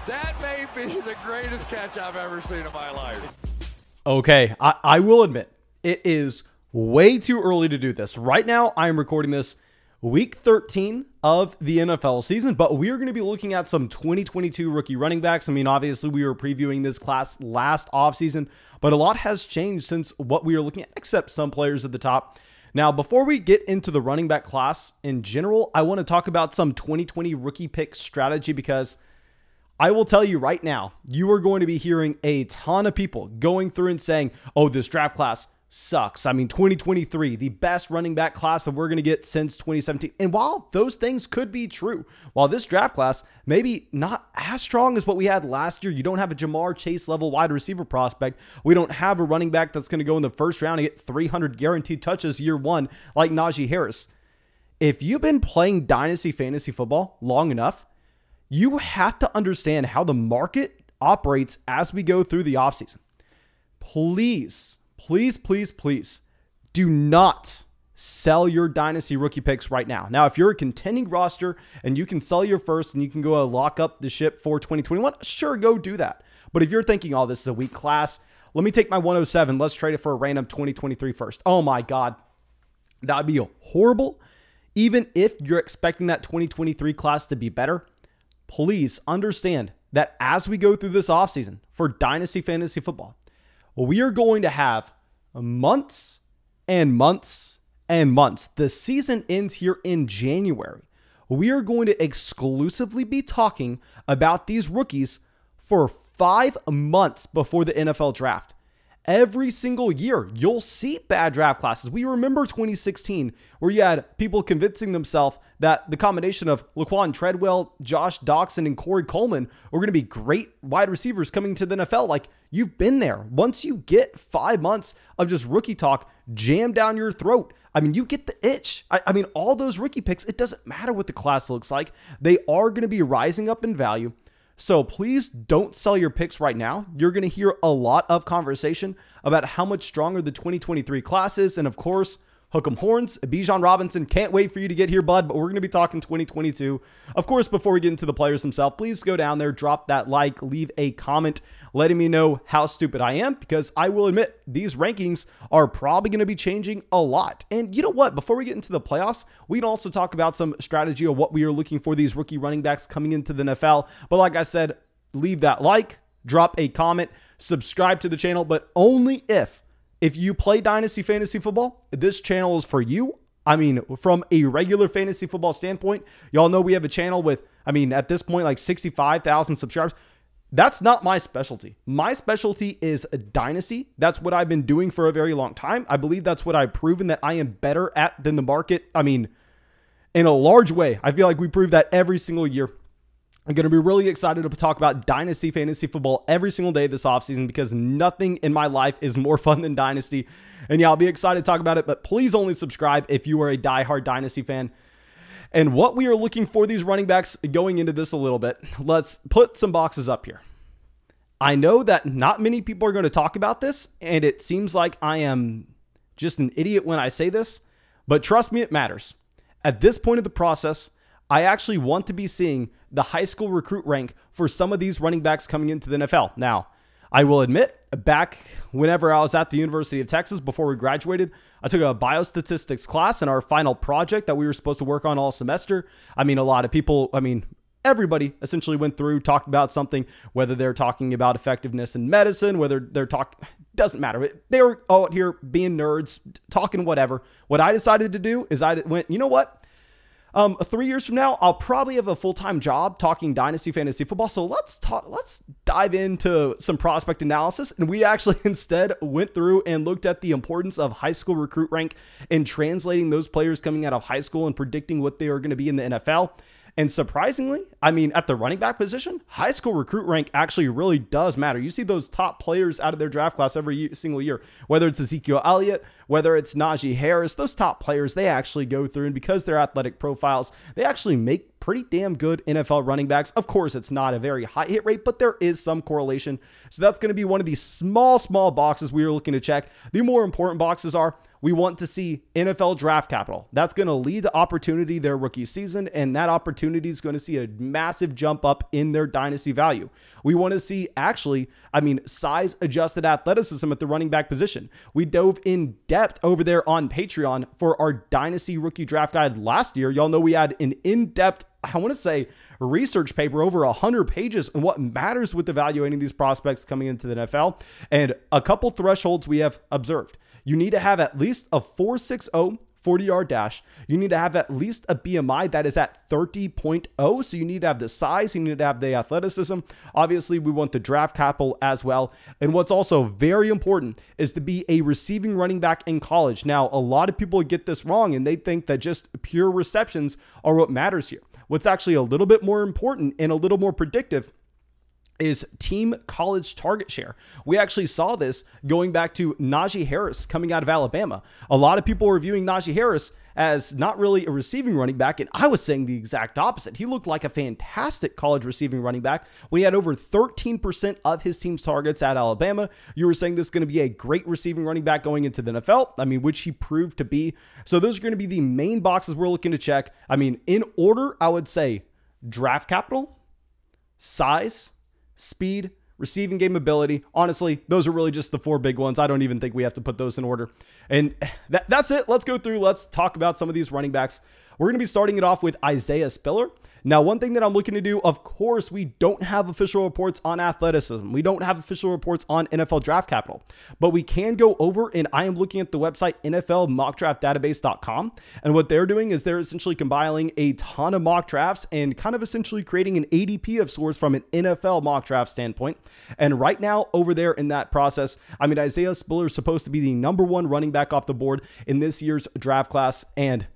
That may be the greatest catch I've ever seen in my life. Okay, I will admit, it is way too early to do this. Right now, I am recording this week 13 of the NFL season, but we are going to be looking at some 2022 rookie running backs. I mean, obviously, we were previewing this class last offseason, but a lot has changed since what we are looking at, except some players at the top. Now, before we get into the running back class in general, I want to talk about some 2020 rookie pick strategy because I will tell you right now, you are going to be hearing a ton of people going through and saying, oh, this draft class sucks. I mean, 2023, the best running back class that we're going to get since 2017. And while those things could be true, while this draft class maybe not as strong as what we had last year, you don't have a Jamar Chase level wide receiver prospect. We don't have a running back that's going to go in the first round and get 300 guaranteed touches year one like Naji Harris. If you've been playing Dynasty fantasy football long enough, you have to understand how the market operates as we go through the offseason. Please do not sell your Dynasty rookie picks right now. Now, if you're a contending roster and you can sell your first and you can go lock up the ship for 2021, sure, go do that. But if you're thinking, oh, this is a weak class, let me take my 107. Let's trade it for a random 2023 first. Oh my God, that would be horrible. Even if you're expecting that 2023 class to be better, please understand that as we go through this offseason for Dynasty Fantasy Football, we are going to have months and months and months. The season ends here in January. We are going to exclusively be talking about these rookies for 5 months before the NFL draft. Every single year, you'll see bad draft classes. We remember 2016, where you had people convincing themselves that the combination of Laquan Treadwell, Josh Doxson, and Corey Coleman were going to be great wide receivers coming to the NFL. Like, you've been there. Once you get 5 months of just rookie talk jammed down your throat, I mean, you get the itch. I mean, all those rookie picks, it doesn't matter what the class looks like. They are going to be rising up in value. So please don't sell your picks right now. You're going to hear a lot of conversation about how much stronger the 2023 class is. And of course, hook 'em horns, Bijan Robinson, can't wait for you to get here, bud. But we're going to be talking 2022. Of course, before we get into the players themselves, please go down there, drop that like, leave a comment, letting me know how stupid I am, because I will admit these rankings are probably going to be changing a lot. And you know what? Before we get into the playoffs, we can also talk about some strategy of what we are looking for these rookie running backs coming into the NFL. But like I said, leave that like, drop a comment, subscribe to the channel, but only if you play Dynasty Fantasy Football, this channel is for you. I mean, from a regular fantasy football standpoint, y'all know we have a channel with, I mean, at this point, like 65,000 subscribers. That's not my specialty. My specialty is Dynasty. That's what I've been doing for a very long time. I believe that's what I've proven that I am better at than the market. I mean, in a large way, I feel like we prove that every single year. I'm going to be really excited to talk about Dynasty Fantasy Football every single day this offseason because nothing in my life is more fun than Dynasty. And yeah, I'll be excited to talk about it, but please only subscribe if you are a diehard Dynasty fan. And what we are looking for these running backs going into this a little bit, let's put some boxes up here. I know that not many people are going to talk about this, and it seems like I am just an idiot when I say this, but trust me, it matters. At this point of the process, I actually want to be seeing the high school recruit rank for some of these running backs coming into the NFL. Now, I will admit, back whenever I was at the University of Texas before we graduated, I took a biostatistics class in our final project that we were supposed to work on all semester. I mean, a lot of people, everybody essentially went through, talked about something, whether they're talking about effectiveness in medicine, whether they're talking, doesn't matter. They were out here being nerds, talking whatever. What I decided to do is I went, you know what? 3 years from now, I'll probably have a full-time job talking Dynasty Fantasy Football. So let's dive into some prospect analysis. And we actually instead went through and looked at the importance of high school recruit rank and translating those players coming out of high school and predicting what they are going to be in the NFL. And surprisingly, I mean, at the running back position, high school recruit rank actually really does matter. You see those top players out of their draft class every single year, whether it's Ezekiel Elliott, whether it's Naji Harris, those top players, they actually go through, and because they're athletic profiles, they actually make pretty damn good NFL running backs. Of course, it's not a very high hit rate, but there is some correlation. So that's going to be one of these small boxes we are looking to check. The more important boxes are, we want to see NFL draft capital. That's going to lead to opportunity their rookie season, and that opportunity is going to see a massive jump up in their dynasty value. We want to see size adjusted athleticism at the running back position. We dove in depth over there on Patreon for our dynasty rookie draft guide last year. Y'all know we had an in-depth, research paper over 100 pages on what matters with evaluating these prospects coming into the NFL, and a couple thresholds we have observed. You need to have at least a 4.60 40-yard dash. You need to have at least a BMI that is at 30.0. So you need to have the size, you need to have the athleticism. Obviously, we want the draft capital as well. And what's also very important is to be a receiving running back in college. Now, a lot of people get this wrong and they think that just pure receptions are what matters here. What's actually a little bit more important and a little more predictive is team college target share. We actually saw this going back to Naji Harris coming out of Alabama. A lot of people were viewing Naji Harris as not really a receiving running back, and I was saying the exact opposite. He looked like a fantastic college receiving running back when he had over 13% of his team's targets at Alabama. You were saying this is going to be a great receiving running back going into the NFL, which he proved to be. So those are going to be the main boxes we're looking to check. In order, I would say draft capital, size, speed, receiving game ability. Honestly, those are really just the 4 big ones. I don't even think we have to put those in order. And that's it. Let's go through. Let's talk about some of these running backs. We're going to be starting it off with Isaiah Spiller. Now, one thing that I'm looking to do, of course, we don't have official reports on athleticism. We don't have official reports on NFL draft capital, but we can go over, and I am looking at the website NFLmockdraftdatabase.com. And what they're doing is they're essentially compiling a ton of mock drafts and kind of essentially creating an ADP of sorts from an NFL mock draft standpoint. And right now over there in that process, Isaiah Spiller is supposed to be the #1 running back off the board in this year's draft class. And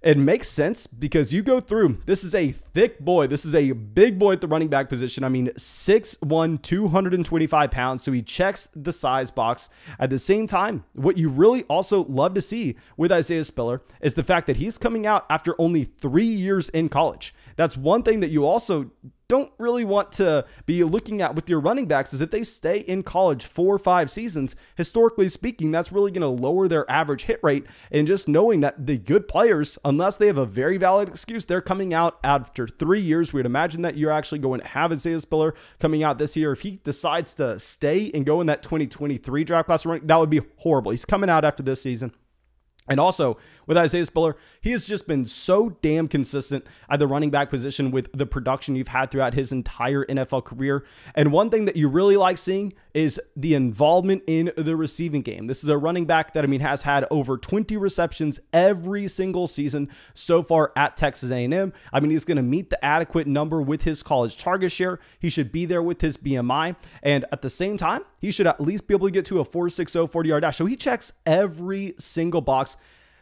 it makes sense because you go through, this is a thick boy. This is a big boy at the running back position. 6'1", 225 pounds. So he checks the size box. At the same time, what you really also love to see with Isaiah Spiller is the fact that he's coming out after only 3 years in college. That's one thing that you also don't really want to be looking at with your running backs is if they stay in college 4 or 5 seasons, historically speaking, that's really going to lower their average hit rate. And just knowing that the good players, unless they have a very valid excuse, they're coming out after 3 years. We'd imagine that you're actually going to have Isaiah Spiller coming out this year. If he decides to stay and go in that 2023 draft class, that would be horrible. He's coming out after this season. And also with Isaiah Spiller, he has just been so damn consistent at the running back position with the production you've had throughout his entire NFL career. And one thing that you really like seeing is the involvement in the receiving game. This is a running back that, has had over 20 receptions every single season so far at Texas A&M. He's going to meet the adequate number with his college target share. He should be there with his BMI. And at the same time, he should at least be able to get to a 4.60 40-yard dash. So he checks every single box.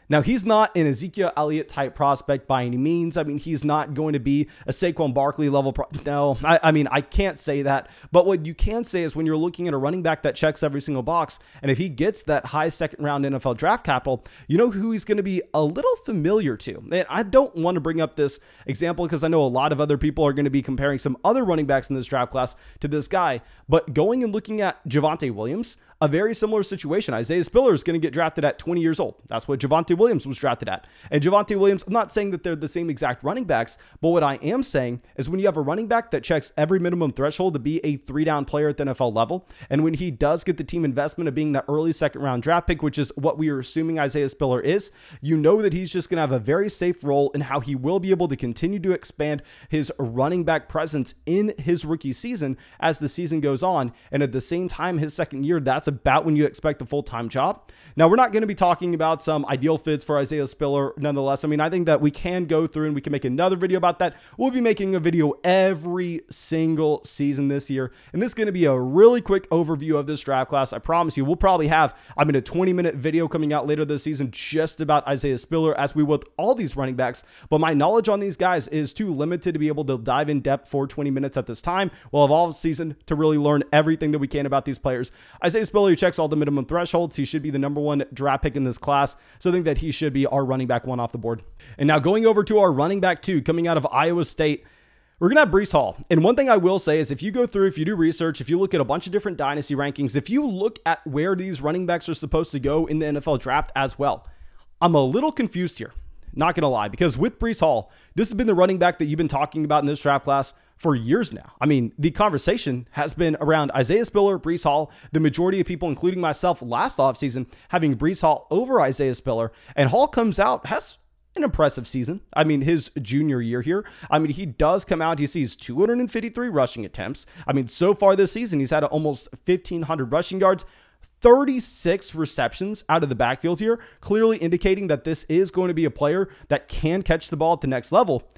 Now, he's not an Ezekiel Elliott type prospect by any means. He's not going to be a Saquon Barkley level. No, I can't say that. But what you can say is when you're looking at a running back that checks every single box, and if he gets that high second round NFL draft capital, you know who he's going to be a little familiar to. And I don't want to bring up this example because I know a lot of other people are going to be comparing some other running backs in this draft class to this guy. But going and looking at Javonte Williams, a very similar situation. Isaiah Spiller is going to get drafted at 20 years old. That's what Javonte Williams was drafted at. And Javonte Williams, I'm not saying that they're the same exact running backs, but what I am saying is when you have a running back that checks every minimum threshold to be a 3-down player at the NFL level, and when he does get the team investment of being that early second round draft pick, which is what we are assuming Isaiah Spiller is, you know that he's just going to have a very safe role in how he will be able to continue to expand his running back presence in his rookie season as the season goes on. And at the same time, his second year, that's about when you expect a full-time job. Now, we're not going to be talking about some ideal fits for Isaiah Spiller nonetheless. I think that we can go through and we can make another video about that. We'll be making a video every single season this year. And this is going to be a really quick overview of this draft class. I promise you, we'll probably have, a 20-minute video coming out later this season just about Isaiah Spiller as we will with all these running backs. But my knowledge on these guys is too limited to be able to dive in depth for 20 minutes at this time. We'll have all season to really learn everything that we can about these players. Isaiah Spiller checks all the minimum thresholds. He should be the #1 draft pick in this class. So I think that he should be our running back 1 off the board. And now going over to our running back 2 coming out of Iowa State. We're going to have Breece Hall. And one thing I will say is if you go through, if you do research, if you look at a bunch of different dynasty rankings, if you look at where these running backs are supposed to go in the NFL draft as well, I'm a little confused here. Not going to lie, because with Breece Hall, this has been the running back that you've been talking about in this draft class for years now. I mean, the conversation has been around Isaiah Spiller, Breece Hall, the majority of people, including myself last offseason, having Breece Hall over Isaiah Spiller. And Hall comes out, has an impressive season. I mean, his junior year here. I mean, he does come out, he sees 253 rushing attempts. I mean, so far this season, he's had almost 1,500 rushing yards, 36 receptions out of the backfield here, clearly indicating that this is going to be a player that can catch the ball at the next level.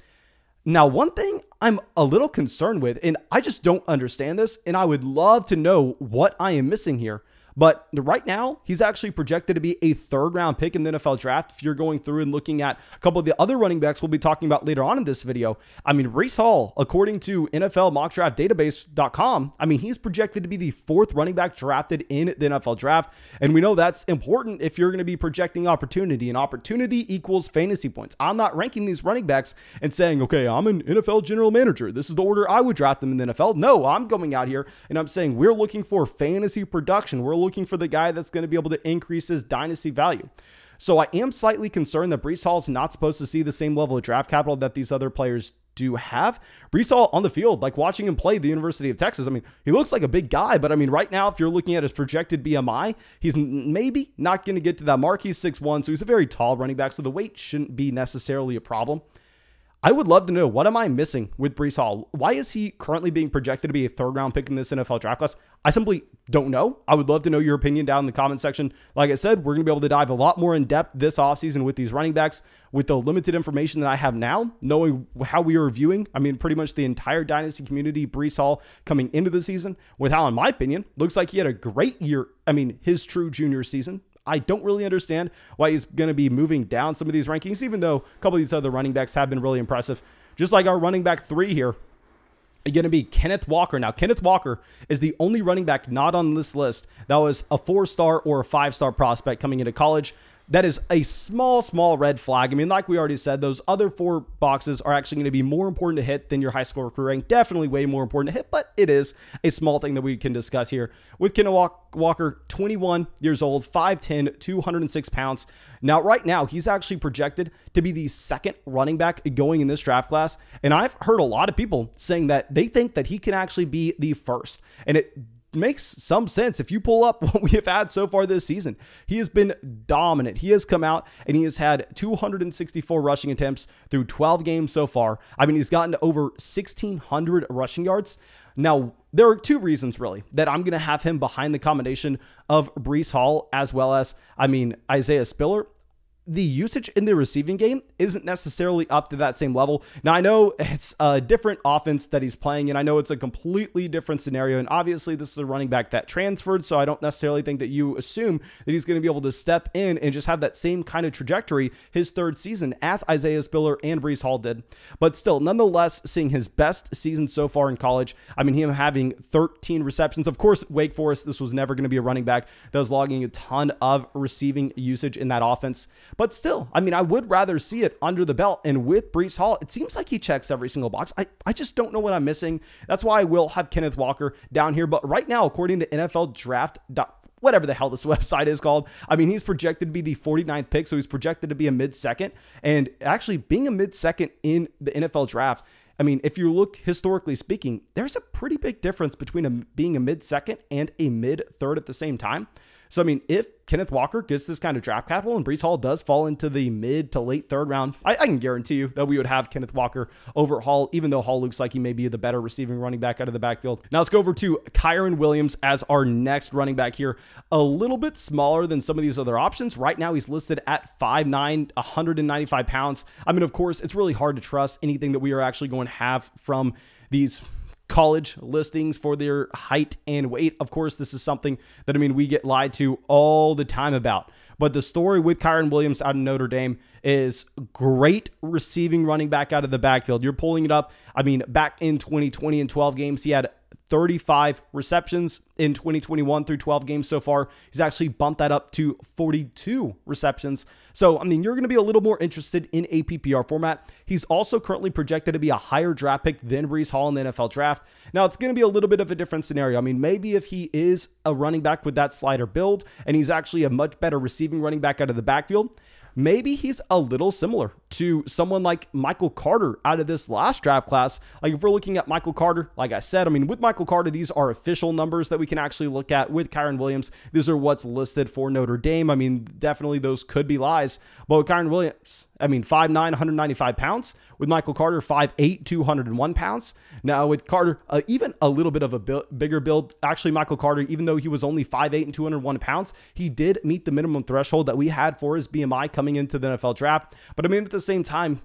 Now, one thing I'm a little concerned with, and I just don't understand this, and I would love to know what I am missing here. But right now, he's actually projected to be a third-round pick in the NFL draft. If you're going through and looking at a couple of the other running backs we'll be talking about later on in this video, I mean, Breece Hall, according to NFL mockdraftdatabase.com, I mean, he's projected to be the fourth running back drafted in the NFL draft. And we know that's important if you're going to be projecting opportunity, and opportunity equals fantasy points. I'm not ranking these running backs and saying, okay, I'm an NFL general manager, this is the order I would draft them in the NFL. No, I'm going out here and I'm saying we're looking for fantasy production. We're looking for the guy that's going to be able to increase his dynasty value. So I am slightly concerned that Breece Hall is not supposed to see the same level of draft capital that these other players do have. Breece Hall on the field, like watching him play at the University of Texas, I mean, he looks like a big guy, but I mean, right now, if you're looking at his projected BMI, he's maybe not going to get to that mark. He's 6'1", so he's a very tall running back, so the weight shouldn't be necessarily a problem. I would love to know, what am I missing with Breece Hall? Why is he currently being projected to be a third-round pick in this NFL draft class? I simply don't know. I would love to know your opinion down in the comment section. Like I said, we're going to be able to dive a lot more in depth this offseason with these running backs. With the limited information that I have now, knowing how we are viewing, I mean, pretty much the entire dynasty community, Breece Hall coming into the season, with how, in my opinion, looks like he had a great year. I mean, his true junior season. I don't really understand why he's going to be moving down some of these rankings, even though a couple of these other running backs have been really impressive. Just like our running back 3 here, going to be Kenneth Walker. Now, Kenneth Walker is the only running back not on this list that was a 4-star or a 5-star prospect coming into college. That is a small red flag. I mean, like we already said, those other 4 boxes are actually going to be more important to hit than your high school recruit rank. Definitely way more important to hit, but it is a small thing that we can discuss here. With Kenneth Walker, 21 years old, 5'10", 206 pounds. Now, right now, he's actually projected to be the second running back going in this draft class. And I've heard a lot of people saying that they think that he can actually be the first. And it makes some sense. If you pull up what we have had so far this season, he has been dominant. He has come out and he has had 264 rushing attempts through 12 games so far. I mean, he's gotten to over 1,600 rushing yards. Now, there are 2 reasons really that I'm going to have him behind the combination of Breece Hall as well as, I mean, Isaiah Spiller. The usage in the receiving game isn't necessarily up to that same level. Now, I know it's a different offense that he's playing, and I know it's a completely different scenario, and obviously this is a running back that transferred, so I don't necessarily think that you assume that he's going to be able to step in and just have that same kind of trajectory his 3rd season as Isaiah Spiller and Breece Hall did. But still, nonetheless, seeing his best season so far in college, I mean, him having 13 receptions. Of course, Wake Forest, this was never going to be a running back that was logging a ton of receiving usage in that offense. But still, I mean, I would rather see it under the belt. And with Breece Hall, it seems like he checks every single box. I just don't know what I'm missing. That's why I will have Kenneth Walker down here. But right now, according to NFL Draft, whatever the hell this website is called, I mean, he's projected to be the 49th pick. So he's projected to be a mid-second. And actually being a mid-second in the NFL draft, I mean, if you look historically speaking, there's a pretty big difference between being a mid-second and a mid-third at the same time. So, I mean, if Kenneth Walker gets this kind of draft capital and Breece Hall does fall into the mid to late 3rd round, I can guarantee you that we would have Kenneth Walker over Hall, even though Hall looks like he may be the better receiving running back out of the backfield. Now let's go over to Kyron Williams as our next running back here. A little bit smaller than some of these other options. Right now, he's listed at 5'9", 195 pounds. I mean, of course, it's really hard to trust anything that we are actually going to have from these college listings for their height and weight. Of course, this is something that, I mean, we get lied to all the time about. But the story with Kyron Williams out of Notre Dame is great receiving running back out of the backfield. You're pulling it up. I mean, back in 2020 in 12 games, he had 35 receptions in 2021 through 12 games so far. He's actually bumped that up to 42 receptions. So, I mean, you're going to be a little more interested in a PPR format. He's also currently projected to be a higher draft pick than Breece Hall in the NFL draft. Now, it's going to be a little bit of a different scenario. I mean, maybe if he is a running back with that slider build and he's actually a much better receiving running back out of the backfield, maybe he's a little similar to someone like Michael Carter out of this last draft class. Like if we're looking at Michael Carter, like I said, I mean, with Michael Carter, these are official numbers that we can actually look at. With Kyron Williams, these are what's listed for Notre Dame. I mean, definitely those could be lies. But with Kyron Williams, I mean, 5'9", 195 pounds. With Michael Carter, 5'8", 201 pounds. Now with Carter, even a little bit of a bigger build. Actually, Michael Carter, even though he was only 5'8" and 201 pounds, he did meet the minimum threshold that we had for his BMI coming into the NFL draft. But I mean, at the same time,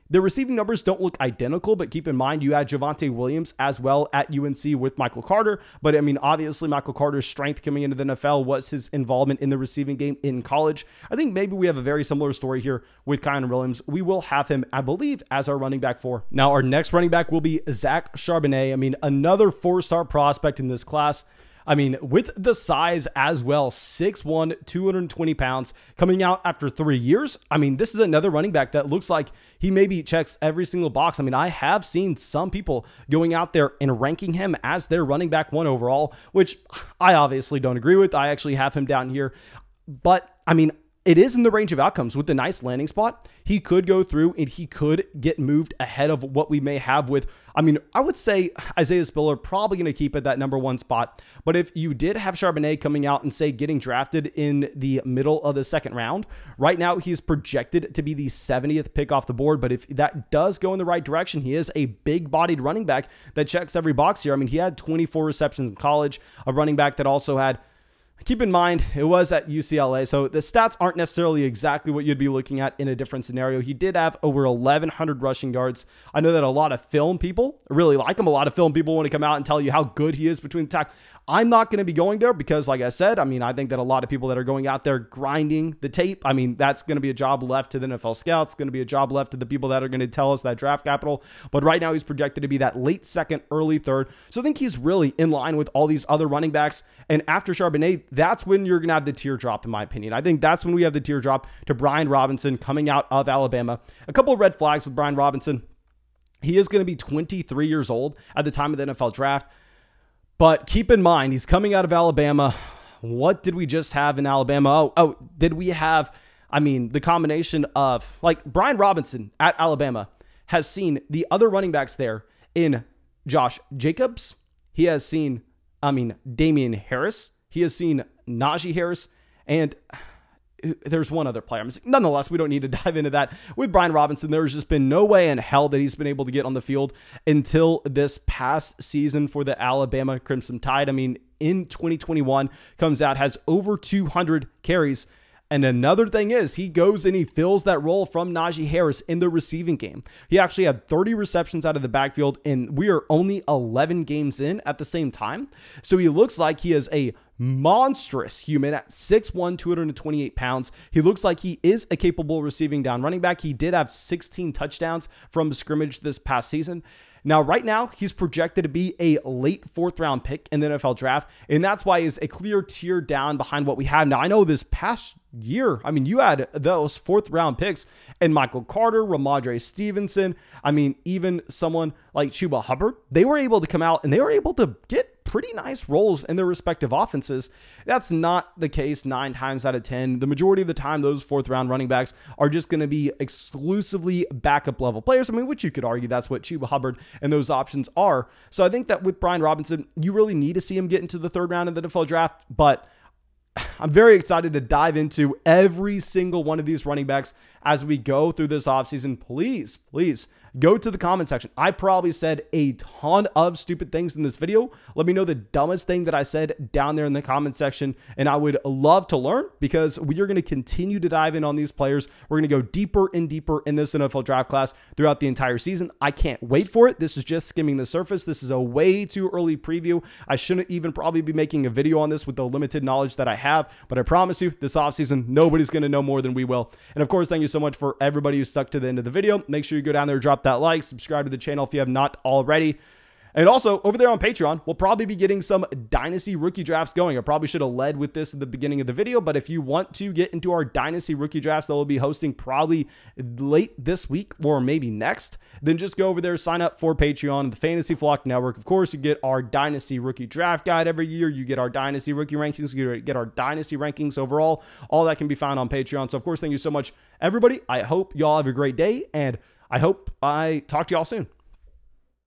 the receiving numbers don't look identical, but keep in mind you had Javonte Williams as well at UNC with Michael Carter. But I mean, obviously Michael Carter's strength coming into the NFL was his involvement in the receiving game in college. I think maybe we have a very similar story here with Kyan Williams. We will have him, I believe, as our running back 4. Now, our next running back will be Zach Charbonnet. I mean, another 4-star prospect in this class. I mean, with the size as well, 6'1", 220 pounds, coming out after 3 years. I mean, this is another running back that looks like he maybe checks every single box. I mean, I have seen some people going out there and ranking him as their running back 1 overall, which I obviously don't agree with. I actually have him down here. But, I mean, it is in the range of outcomes. With the nice landing spot, he could go through and he could get moved ahead of what we may have with, I mean, I would say Isaiah Spiller probably going to keep at that number 1 spot. But if you did have Charbonnet coming out and say getting drafted in the middle of the 2nd round, right now he's projected to be the 70th pick off the board. But if that does go in the right direction, he is a big bodied running back that checks every box here. I mean, he had 24 receptions in college, a running back that also had, keep in mind, it was at UCLA, so the stats aren't necessarily exactly what you'd be looking at in a different scenario. He did have over 1,100 rushing yards. I know that a lot of film people really like him. A lot of film people want to come out and tell you how good he is between the tackles. I'm not going to be going there because, like I said, I mean, I think that a lot of people that are going out there grinding the tape, I mean, that's going to be a job left to the NFL scouts. It's going to be a job left to the people that are going to tell us that draft capital. But right now he's projected to be that late 2nd, early 3rd. So I think he's really in line with all these other running backs. And after Charbonnet, that's when you're going to have the teardrop, in my opinion. I think that's when we have the teardrop to Brian Robinson coming out of Alabama. A couple of red flags with Brian Robinson. He is going to be 23 years old at the time of the NFL draft. But keep in mind, he's coming out of Alabama. What did we just have in Alabama? Oh, did we have, I mean, the combination of, like, Brian Robinson at Alabama has seen the other running backs there in Josh Jacobs. He has seen, I mean, Damian Harris. He has seen Naji Harris. And there's one other player. Nonetheless, we don't need to dive into that. With Brian Robinson, there's just been no way in hell that he's been able to get on the field until this past season for the Alabama Crimson Tide. I mean, in 2021, comes out, has over 200 carries. And another thing is he goes and he fills that role from Naji Harris in the receiving game. He actually had 30 receptions out of the backfield, and we are only 11 games in at the same time. So he looks like he is a monstrous human at 6'1", 228 pounds. He looks like he is a capable receiving down running back. He did have 16 touchdowns from scrimmage this past season. Now, right now, he's projected to be a late 4th round pick in the NFL draft, and that's why he's a clear tier down behind what we have. Now, I know this past year, I mean, you had those 4th round picks and Michael Carter, Ramondre Stevenson, I mean, even someone like Chuba Hubbard, they were able to come out and they were able to get pretty nice roles in their respective offenses. That's not the case 9 times out of 10. The majority of the time, those 4th round running backs are just going to be exclusively backup level players. I mean, which you could argue that's what Chuba Hubbard and those options are. So I think that with Brian Robinson, you really need to see him get into the 3rd round of the NFL draft, but I'm very excited to dive into every single one of these running backs as we go through this offseason. Please go to the comment section. I probably said a ton of stupid things in this video. Let me know the dumbest thing that I said down there in the comment section, and I would love to learn because we are going to continue to dive in on these players. We're going to go deeper and deeper in this NFL draft class throughout the entire season. I can't wait for it. This is just skimming the surface. This is a way too early preview. I shouldn't even probably be making a video on this with the limited knowledge that I have, but I promise you this offseason, nobody's going to know more than we will. And of course, thank you so much for everybody who stuck to the end of the video. Make sure you go down there, drop that like, subscribe to the channel if you have not already. And also, over there on Patreon, we'll probably be getting some Dynasty rookie drafts going. I probably should have led with this at the beginning of the video, but if you want to get into our Dynasty rookie drafts that we'll be hosting probably late this week or maybe next, then just go over there, sign up for Patreon, the Fantasy Flock Network. Of course, you get our Dynasty rookie draft guide every year. You get our Dynasty rookie rankings. You get our Dynasty rankings overall. All that can be found on Patreon. So, of course, thank you so much, everybody. I hope y'all have a great day, and I hope I talk to y'all soon.